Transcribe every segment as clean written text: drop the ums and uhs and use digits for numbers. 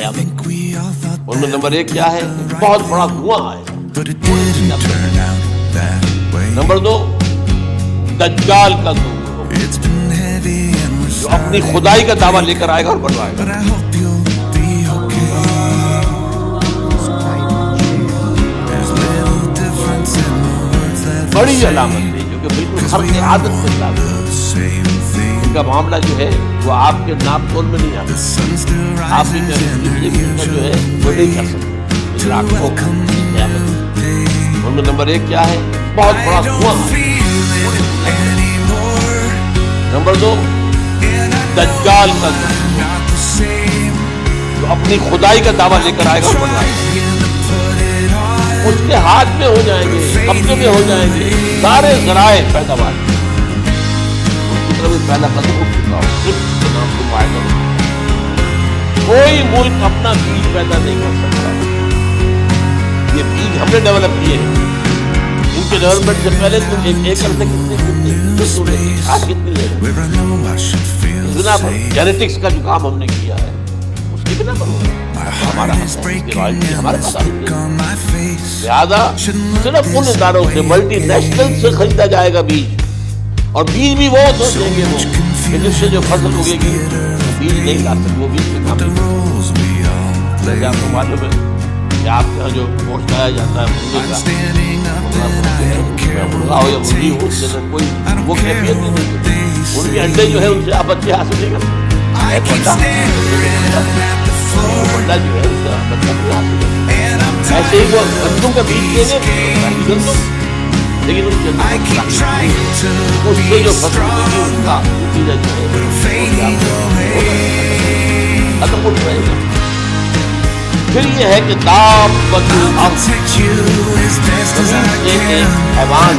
قیامت. ان میں نمبر 1 کیا ہے؟ بہت بڑا دھواں آئے گا. نمبر 2 دجال کا ظہور ہوگا جو اپنی خدائی کا دعویٰ لے کر آئے گا اور بنوائے گا. بڑی علامت ہے جو کہ بالکل خرق عادت سے ثابت ہے. ان کا معاملہ جو ہے وہ آپ کے ناپ تول میں نہیں آتا. آپ کی جو ہے وہ نہیں کر سکتے. لیکن آپ کو قیامت. ان میں نمبر 1 کیا ہے؟ بہت بڑا دھواں. نمبر 2 دجال کا جو اپنی خدائی کا دعویٰ لے کر آئے گا اور بنوائے گا. اس کے ہاتھ میں ہو جائیں گے، قبضے میں ہو جائیں گے سارے ذرائع پیداوار. اس کی طرف پہلا قدم اٹھ چکا ہو. اس کے نام کو معاہدہ ہو. کوئی ملک اپنا بیج پیدا نہیں کر سکتا. یہ بیج ہم نے ڈیولپ کیے ہیں. ان کے ڈیولپمنٹ سے پہلے تم 1 ایکڑ سے کتنی بنا پر جینیٹکس کا جو کام ہم نے کیا ہے اس کی بنا پر ہمارا ہمارے پاس لہٰذا صرف ان اداروں سے ملٹی نیشنل سے خریدا جائے گا بیج. اور بیج بھی وہ سوچیں گے وہ کہ جس سے جو فصل اگے گی بیج نہیں لا سکتے. وہ بیج سے کام نہیں. آپ کو معلوم ہے کہ آپ کے یہاں جو گوشت کھایا جاتا ہے مرغا ہو یا مرغی ہو اس سے کوئی وہ کیفیت نہیں ہوتی. ان کے انڈے جو ہے ان سے آپ بچے حاصل نہیں کر سکتے. بندہ جو ہے اس سے بچہ نہیں حاصل کرتا. ایسے ہی وہ گندم کا بیج دے دے گندم لیکن اس سے جو فصل ہوگی اس کا نتیجہ جو ہے ختم اٹھ رہے گا. پھر یہ ہے کہ دابۃ الارض زمین سے حیوان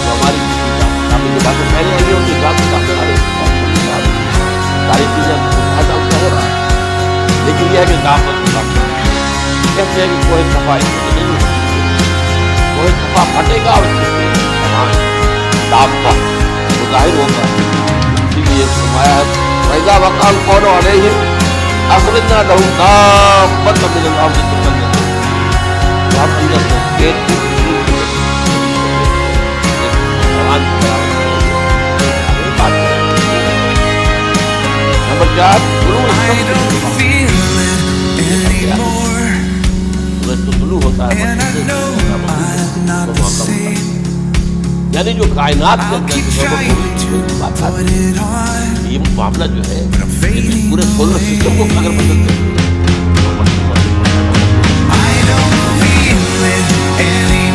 ہماری پہلے آئی ہوتی ساری چیزیں ہو رہا ہے. لیکن یہ ہے کہ دابۃ الارض کہتے ہیں کہ کوئی صفا نہیں ہے. کوئی صفا پھٹے گا اور دابہ وہ ظاہر ہوگا. یہ فرمایا ہے فَإِذَا وَقَعَ الْقَوْلُ عَلَيْهِمْ أَخْرَجْنَا لَهُمْ دَابَّةً مِّنَ الْأَرْضِ تُكَلِّمُهُمْ. تو ہم اندر سے پیٹ نمبر 4 طلوع ہوتا ہے یعنی جو کائنات کے اندر یہ معاملہ جو ہے پورے سولر سسٹم کو اگر بدل دیں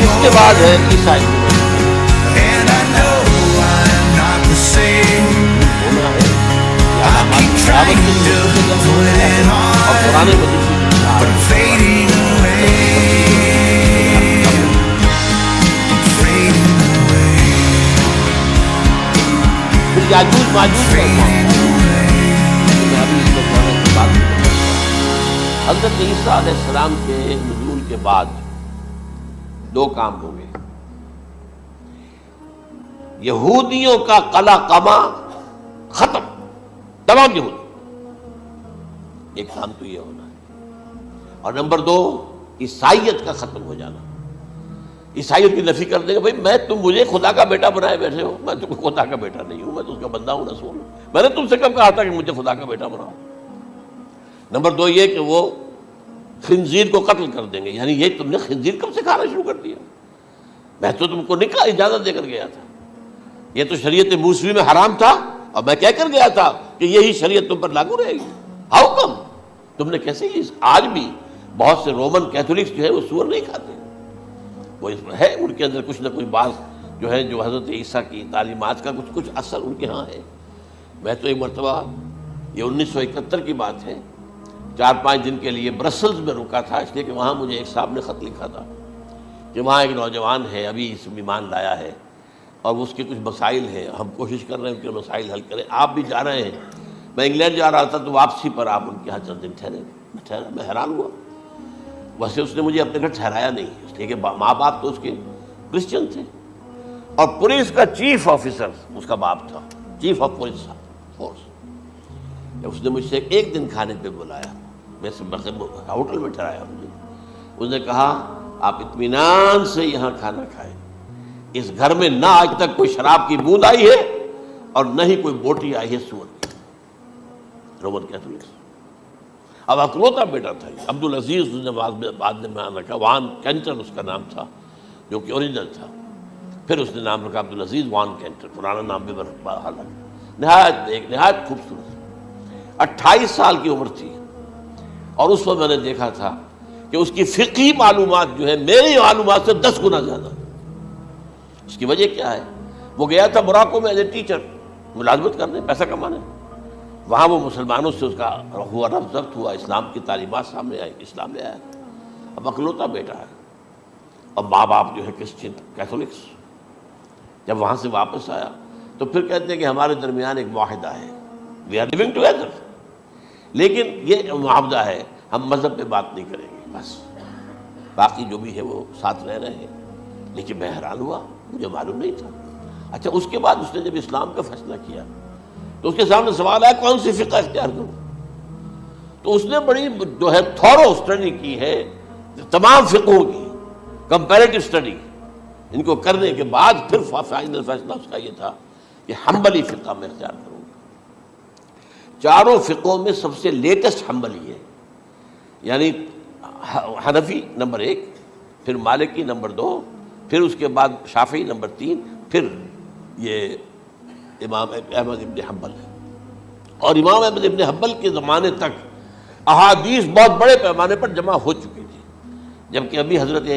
اس کے بعد ہے عیسائی ہونا ہے اور پرانے یاجوج ماجوج حضرت عیسیٰ علیہ السلام کے نزول کے بعد 2 کام ہوں گے. یہودیوں کا قلع قمع ختم. تمام یہودی. ایک کام تو یہ ہونا ہے. اور نمبر 2 عیسائیت کا ختم ہو جانا. عیسائیت کی نفی کر دیں گے. بھائی میں تم مجھے خدا کا بیٹا بنائے بیٹھے ہو. میں تم خدا کا بیٹا نہیں ہوں. میں تو اس کا بندہ ہوں رسول ہوں. میں نے تم سے کب کہا تھا کہ مجھے خدا کا بیٹا بناؤ. نمبر 2 یہ کہ وہ خنزیر کو قتل کر دیں گے. یعنی یہ تم نے خنزیر کب سے کھانا شروع کر دیا؟ میں تو تم کو نکاح اجازت دے کر گیا تھا. یہ تو شریعت موسوی میں حرام تھا اور میں کہہ کر گیا تھا کہ یہی شریعت تم پر لاگو رہے گی. ہاؤ کم تم نے کیسے آج بھی بہت سے رومن کیتھولکس جو ہے وہ سور نہیں کھاتے. وہ اس میں ہے ان کے اندر کچھ نہ کچھ بات جو ہے جو حضرت عیسیٰ کی تعلیمات کا کچھ اثر ان کے ہاں ہے. میں تو ایک مرتبہ یہ 1971 کی بات ہے 4-5 دن کے لیے برسلز میں رکا تھا اس لیے کہ وہاں مجھے ایک صاحب نے خط لکھا تھا کہ وہاں ایک نوجوان ہے ابھی اس ایمان لایا ہے اور اس کے کچھ مسائل ہیں. ہم کوشش کر رہے ہیں ان کے مسائل حل کریں. آپ بھی جا رہے ہیں. میں انگلینڈ جا رہا تھا تو واپسی پر آپ ان کے یہاں چند دن ٹھہرے. میں حیران ہوا. ویسے اس نے مجھے اپنے گھر ٹھہرایا نہیں اس لیے کہ ماں باپ تو اس کے کرسچن تھے اور پولیس کا چیف آفیسر اس کا باپ تھا چیف آف پولیس فورس. جب اس نے مجھ سے ایک دن کھانے پہ بلایا، میں ہوٹل میں ٹھہرایا مجھے، اس نے کہا آپ اطمینان سے یہاں کھانا کھائیں، اس گھر میں نہ آج تک کوئی شراب کی بوند آئی ہے اور نہ ہی کوئی بوٹی آئی ہے سور کی. Roman Catholics. اب اکلوتا بیٹا تھا عبدالعزیز، اس نے بعد میں مان رکھا، وان کینٹر اس کا نام تھا جو کہ اوریجنل تھا، پھر اس نے نام رکھا عبدالعزیز وان کینٹر، پرانا نام بھی بہرحال نہایت خوبصورت. 28 سال کی عمر تھی اور اس وقت میں نے دیکھا تھا کہ اس کی فقہی معلومات جو ہے میری معلومات سے 10 گنا زیادہ. اس کی وجہ کیا ہے؟ وہ گیا تھا موراکو میں ایز اے ٹیچر ملازمت کرنے، پیسہ کمانے. وہاں وہ مسلمانوں سے اس کا ہوا رفت ضبط ہوا، اسلام کی تعلیمات سامنے آئی، اسلام لے آیا. اب اکلوتا بیٹا ہے، اب ماں باپ جو ہے کرسچن کیتھولکس. جب وہاں سے واپس آیا تو پھر کہتے ہیں کہ ہمارے درمیان ایک معاہدہ ہے، وی آر لیونگ ٹوگیدر، لیکن یہ معاہدہ ہے ہم مذہب پہ بات نہیں کریں گے، بس باقی جو بھی ہے وہ ساتھ رہ رہے ہیں. لیکن میں حیران ہوا، مجھے معلوم نہیں تھا. اچھا اس کے بعد اس نے جب اسلام کا فیصلہ کیا تو اس کے سامنے سوال ہے کون سی فقہ اختیار کروں. تو اس نے بڑی جو ہے تھورو اسٹڈی کی ہے تمام فقہوں کی، کمپیریٹو اسٹڈی. ان کو کرنے کے بعد پھر فائنل فیصلہ اس کا یہ تھا کہ حنبلی فقہ میں اختیار کروں گا. چاروں فقہوں میں سب سے لیٹسٹ حنبلی ہے، یعنی حنفی نمبر 1، پھر مالکی نمبر 2، پھر اس کے بعد شافعی نمبر 3، پھر یہ امام احمد ابن حنبل ہے. اور امام احمد ابن حنبل کے زمانے تک احادیث بہت بڑے پیمانے پر جمع ہو چکی تھی، جبکہ ابھی حضرت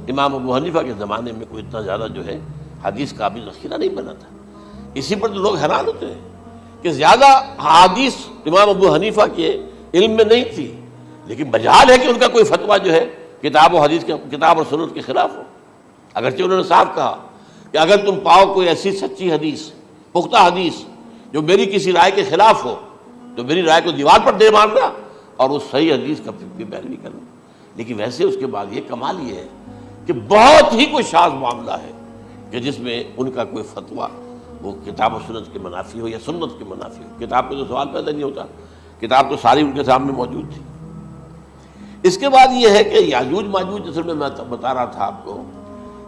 امام ابو حنیفہ کے زمانے میں کوئی اتنا زیادہ جو ہے حدیث کا بھی ذخیرہ نہیں بنا تھا. اسی پر تو لوگ حیران ہوتے ہیں کہ زیادہ حدیث امام ابو حنیفہ کے علم میں نہیں تھی، لیکن مجال ہے کہ ان کا کوئی فتویٰ جو ہے کتاب و حدیث کے، کتاب اور سنت کے خلاف ہو. اگرچہ انہوں نے صاف کہا کہ اگر تم پاؤ کوئی ایسی سچی حدیث، پختہ حدیث جو میری کسی رائے کے خلاف ہو تو میری رائے کو دیوار پر دے مارنا اور اس صحیح حدیث کا بھی پیروی کرنا. لیکن ویسے اس کے بعد یہ کمال یہ ہے کہ بہت ہی کوئی شاذ معاملہ ہے کہ جس میں ان کا کوئی فتویٰ وہ کتاب و سنت کے منافی ہو یا سنت کے منافی ہو. کتاب پہ تو سوال پیدا نہیں ہوتا، کتاب تو ساری ان کے سامنے موجود تھی. اس کے بعد یہ ہے کہ یاجوج ماجوج، اصل میں بتا رہا تھا آپ کو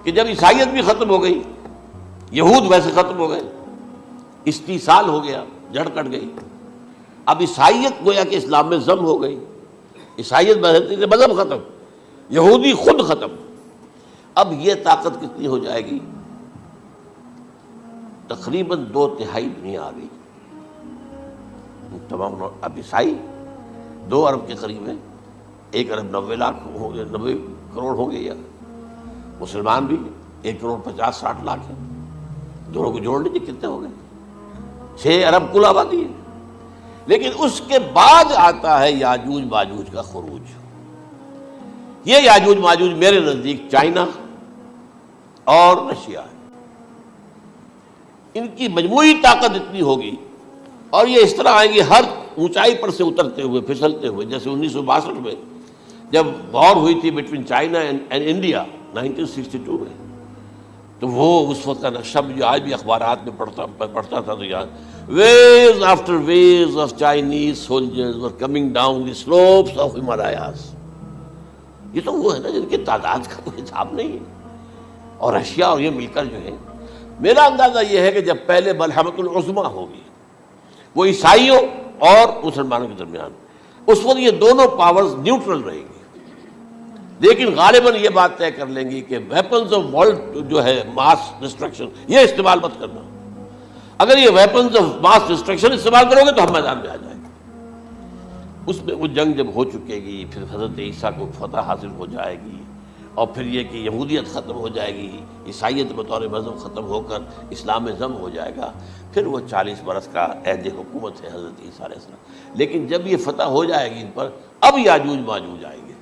کہ جب عیسائیت بھی ختم ہو گئی، یہود ویسے ختم ہو گئے، استیصال ہو گیا، جڑ کٹ گئی. اب عیسائیت گویا کہ اسلام میں ضم ہو گئی. عیسائیت مذہب ختم، یہودی خود ختم. اب یہ طاقت کتنی ہو جائے گی؟ تقریباً 2/3 دنیا آ گئی. تمام اب عیسائی 2 ارب کے قریب ہیں، 1 ارب 90 لاکھ ہوں گے، 90 کروڑ ہوں گے، یا مسلمان بھی 1 کروڑ 50-60 لاکھ ہیں. دونوں کو جوڑ لیجیے کتنے ہو گئے؟ 6 ارب کل آبادی ہے. لیکن اس کے بعد آتا ہے یاجوج ماجوج کا خروج. یہ یاجوج ماجوج میرے نزدیک چائنا اور رشیا ہے. ان کی مجموعی طاقت اتنی ہوگی اور یہ اس طرح آئیں گے ہر اونچائی پر سے اترتے ہوئے، پھسلتے ہوئے. جیسے 1962 میں جب وار ہوئی تھی بٹوین چائنا اینڈ انڈیا 1962 میں، تو وہ اس وقت کا نقشہ جو آج بھی اخبارات میں پڑھتا تھا تو یاد، waves after waves of Chinese soldiers were coming down the slopes of Himalayas. یہ تو وہ ہے نا جن کی تعداد کا کوئی حساب نہیں ہے. اور رشیا اور یہ مل کر جو ہے، میرا اندازہ یہ ہے کہ جب پہلے ملحمۃ العظمیٰ ہوگی وہ عیسائیوں اور مسلمانوں کے درمیان، اس وقت یہ دونوں پاورز نیوٹرل رہیں گی. لیکن غالباً یہ بات طے کر لیں گی کہ ویپنز آف ورلڈ جو ہے ماس ڈسٹرکشن، یہ استعمال مت کرنا. اگر یہ ویپنز آف ماس ڈسٹرکشن استعمال کرو گے تو ہم میدان میں آ جائیں گے. اس میں وہ جنگ جب ہو چکے گی، پھر حضرت عیسیٰ کو فتح حاصل ہو جائے گی، اور پھر یہ کہ یہودیت ختم ہو جائے گی، عیسائیت بطور مذہب ختم ہو کر اسلام میں ضم ہو جائے گا. پھر وہ 40 برس کا عہد حکومت ہے حضرت عیسیٰ علیہ السلام. لیکن جب یہ فتح ہو جائے گی ان پر، اب یاجوج ماجوج آئیں گے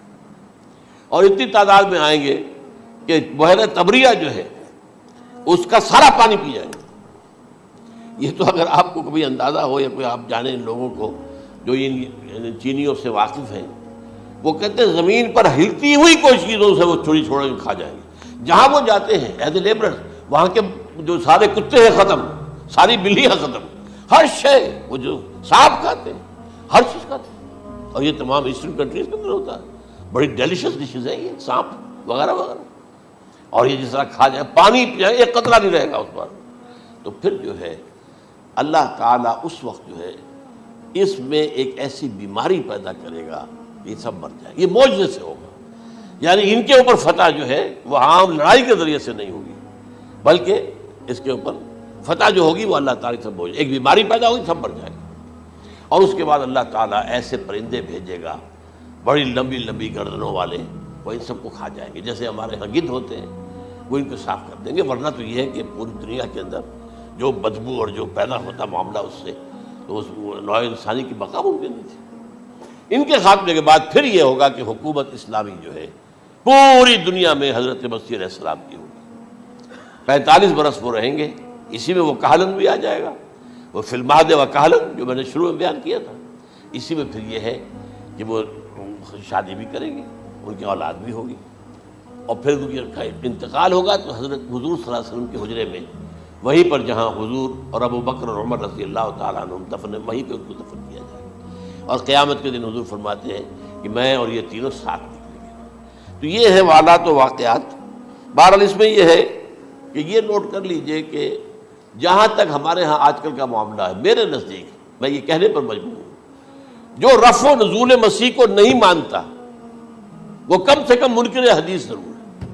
اور اتنی تعداد میں آئیں گے کہ بحیرہ طبریہ جو ہے اس کا سارا پانی پی جائیں گے. یہ تو اگر آپ کو کبھی اندازہ ہو یا کوئی آپ جانیں ان لوگوں کو جو ان چینیوں سے واقف ہیں، وہ کہتے ہیں زمین پر ہلتی ہوئی کوئی چیزوں سے وہ چوری چھوڑ کے کھا جائیں گے. جہاں وہ جاتے ہیں ایز اے لیبرر، وہاں کے جو سارے کتے ہیں ختم، ساری بلیاں ختم، ہر شے وہ جو سانپ کھاتے ہیں، ہر چیز کھاتے ہیں، اور یہ تمام ایسٹرن کنٹریز کے اندر ہوتا ہے، بڑی ڈیلیشس ڈشز ہیں یہ سانپ وغیرہ وغیرہ، اور یہ جس طرح کھا جائے، پانی پیا ایک قطرہ نہیں رہے گا اس پر. تو پھر جو ہے اللہ تعالیٰ اس وقت جو ہے اس میں ایک ایسی بیماری پیدا کرے گا کہ یہ سب مر جائے. یہ معجزے سے ہوگا، یعنی ان کے اوپر فتح جو ہے وہ عام لڑائی کے ذریعے سے نہیں ہوگی، بلکہ اس کے اوپر فتح جو ہوگی وہ اللہ تعالیٰ سے بوجھ، ایک بیماری پیدا ہوگی سب مر جائے گا. اور اس کے بعد اللہ تعالیٰ ایسے پرندے بھیجے گا بڑی لمبی لمبی گردنوں والے، وہ ان سب کو کھا جائیں گے. جیسے ہمارے ہاں گدھ ہوتے ہیں وہ ان کو صاف کر دیں گے. ورنہ تو یہ ہے کہ پوری دنیا کے اندر جو بدبو اور جو پیدا ہوتا معاملہ اس سے، تو اس نوع انسانی کی بقا ممکن نہیں تھی. ان کے خاتمے کے بعد پھر یہ ہوگا کہ حکومت اسلامی جو ہے پوری دنیا میں حضرت مسیح علیہ السلام کی ہوگی. 45 برس وہ رہیں گے، اسی میں وہ کہلن بھی آ جائے گا، وہ فی المہد و کہلن جو میں نے شروع میں بیان کیا تھا. اسی میں پھر یہ ہے کہ وہ شادی بھی کریں گے، ان کی اولاد بھی ہوگی، اور پھر ان کا انتقال ہوگا تو حضرت حضور صلی اللہ علیہ وسلم کے حجرے میں، وہیں پر جہاں حضور اور ابو بکر اور عمر رضی اللہ تعالیٰ عنہم دفن، وہیں پہ ان کو دفن کیا جائے گا. اور قیامت کے دن حضور فرماتے ہیں کہ میں اور یہ تینوں ساتھ نکلیں گے. تو یہ ہے والات و واقعات. بہرحال اس میں یہ ہے کہ یہ نوٹ کر لیجئے کہ جہاں تک ہمارے ہاں آج کل کا معاملہ ہے، میرے نزدیک میں یہ کہنے پر مجبور ہوں، جو رفع و نزول مسیح کو نہیں مانتا وہ کم سے کم منکر حدیث ضرور ہے.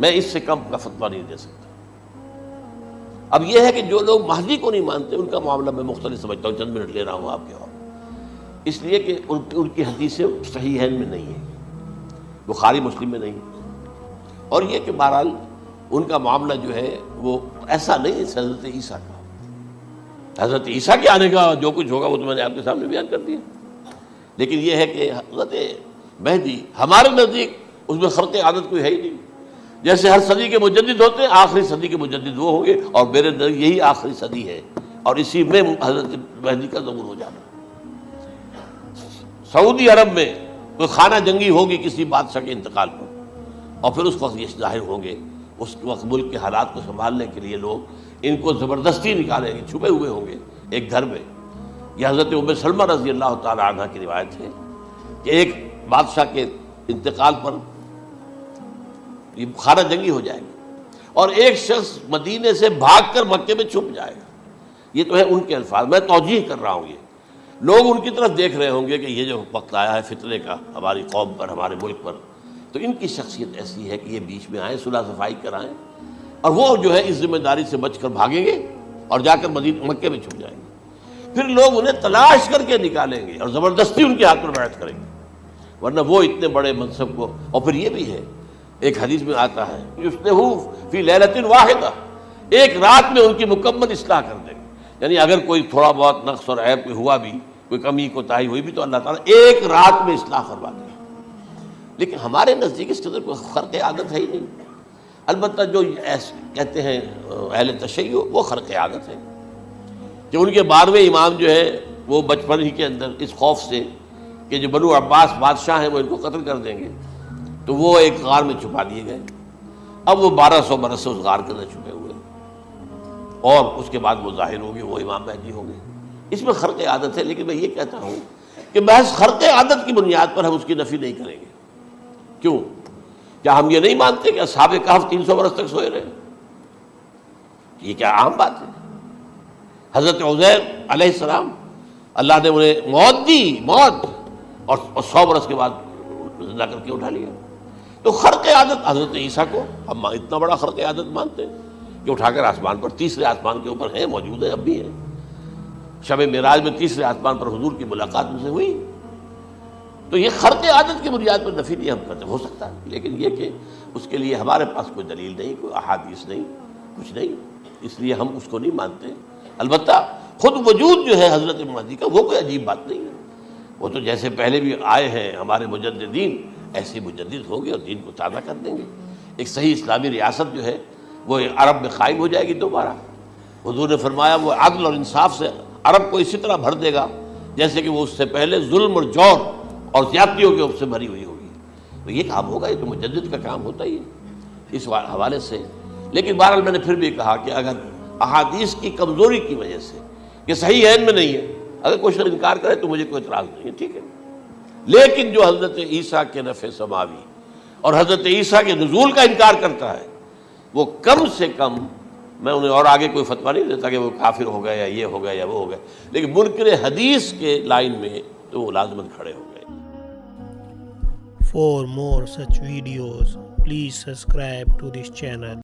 میں اس سے کم کا فتویٰ نہیں دے سکتا. اب یہ ہے کہ جو لوگ مہدی کو نہیں مانتے ان کا معاملہ میں مختلف سمجھتا ہوں. چند منٹ لے رہا ہوں آپ کے، اور اس لیے کہ ان کی حدیثیں صحیحین میں نہیں ہیں، بخاری مسلم میں نہیں، اور یہ کہ بہرحال ان کا معاملہ جو ہے وہ ایسا نہیں ہے حضرت عیسیٰ کا. حضرت عیسیٰ کے آنے کا جو کچھ ہوگا وہ تو میں نے آپ کے سامنے بیان کر دیا. لیکن یہ ہے کہ حضرت مہدی ہمارے نزدیک اس میں خرق عادت کوئی ہے ہی نہیں. جیسے ہر صدی کے مجدد ہوتے ہیں، آخری صدی کے مجدد وہ ہوں گے، اور میرے نزدیک یہی آخری صدی ہے، اور اسی میں حضرت مہدی کا ظہور ہو جانا. سعودی عرب میں کوئی خانہ جنگی ہوگی کسی بادشاہ کے انتقال پر، اور پھر اس وقت یہ ظاہر ہوں گے. اس وقت ملک کے حالات کو سنبھالنے کے لیے لوگ ان کو زبردستی نکالیں گے، چھپے ہوئے ہوں گے ایک گھر میں. یہ حضرت ام سلمہ رضی اللہ تعالی عنہ کی روایت ہے کہ ایک بادشاہ کے انتقال پر یہ خانہ جنگی ہو جائے گی، اور ایک شخص مدینے سے بھاگ کر مکے میں چھپ جائے گا. یہ تو ہے ان کے الفاظ، میں توجیہ کر رہا ہوں. یہ لوگ ان کی طرف دیکھ رہے ہوں گے کہ یہ جو وقت آیا ہے فتنے کا ہماری قوم پر، ہمارے ملک پر، تو ان کی شخصیت ایسی ہے کہ یہ بیچ میں آئیں، صلح صفائی کرائیں، اور وہ جو ہے اس ذمہ داری سے بچ کر بھاگیں گے اور جا کر مکے میں چھپ جائیں گے. پھر لوگ انہیں تلاش کر کے نکالیں گے اور زبردستی ان کے ہاتھ میں بیعت کریں گے، ورنہ وہ اتنے بڑے منصب کو. اور پھر یہ بھی ہے، ایک حدیث میں آتا ہے یصلحوا فی لیلۃ واحدہ، ایک رات میں ان کی مکمل اصلاح کر دیں گے. یعنی اگر کوئی تھوڑا بہت نقص اور عیب ہوا بھی، کوئی کمی کوتاہی ہوئی بھی، تو اللہ تعالیٰ ایک رات میں اصلاح کروا دیں گے. لیکن ہمارے نزدیک اس قدر کوئی خرق عادت ہے ہی نہیں. البتہ جو کہتے ہیں اہل تشیع، وہ خرق عادت ہے کہ ان کے 12ویں امام جو ہے وہ بچپن ہی کے اندر اس خوف سے کہ جو بنو عباس بادشاہ ہیں وہ ان کو قتل کر دیں گے، تو وہ ایک غار میں چھپا دیے گئے. اب وہ 1200 برس سے اس غار کے اندر چھپے ہوئے، اور اس کے بعد وہ ظاہر ہوں گے، وہ امام مہدی ہوں گے. اس میں خرق عادت ہے. لیکن میں یہ کہتا ہوں کہ محض خرق عادت کی بنیاد پر ہم اس کی نفی نہیں کریں گے. کیوں؟ کیا ہم یہ نہیں مانتے کہ اصحاب کہف 300 برس تک سوئے رہے؟ یہ کیا عام بات ہے؟ حضرت عزیر علیہ السلام اللہ نے انہیں موت دی، موت، اور 100 برس کے بعد زندہ کر کے اٹھا لیا. تو خرق عادت حضرت عیسیٰ کو ہم اتنا بڑا خرق عادت مانتے ہیں کہ اٹھا کر آسمان پر، تیسرے آسمان کے اوپر ہیں، موجود ہیں، اب بھی ہیں. شب معراج میں تیسرے آسمان پر حضور کی ملاقات ان سے ہوئی. تو یہ خرق عادت کی بنیاد پر نفی نہیں ہم کرتے. ہو سکتا ہے، لیکن یہ کہ اس کے لیے ہمارے پاس کوئی دلیل نہیں، کوئی احادیث نہیں، کچھ نہیں، اس لیے ہم اس کو نہیں مانتے. البتہ خود وجود جو ہے حضرت مہدی کا وہ کوئی عجیب بات نہیں ہے. وہ تو جیسے پہلے بھی آئے ہیں ہمارے مجددین، ایسے مجدد ہوں گے اور دین کو تازہ کر دیں گے. ایک صحیح اسلامی ریاست جو ہے وہ عرب میں قائم ہو جائے گی دوبارہ. حضور نے فرمایا وہ عدل اور انصاف سے عرب کو اسی طرح بھر دے گا جیسے کہ وہ اس سے پہلے ظلم اور جور اور زیادتیوں کے سے بھری ہوئی ہوگی. تو یہ کام ہوگا، یہ تو مجدد کا کام ہوتا ہی ہے اس حوالے سے. لیکن بہرحال میں نے پھر بھی کہا کہ اگر احادیث کی کمزوری کی وجہ سے، یہ صحیح عین میں نہیں ہے، اگر کوئی شخص انکار کرے تو مجھے کوئی اعتراض نہیں ہے، ٹھیک ہے، لیکن جو حضرت عیسیٰ کے نفع سماوی اور حضرت عیسیٰ کے نزول کا انکار کرتا ہے، وہ کم سے کم، میں انہیں اور آگے کوئی فتویٰ نہیں دیتا کہ وہ کافر ہو گئے یا یہ ہو گئے یا وہ ہو گئے، لیکن منکر حدیث کے لائن میں تو وہ لازماً کھڑے ہو گئے۔ For more such videos, please subscribe to this channel.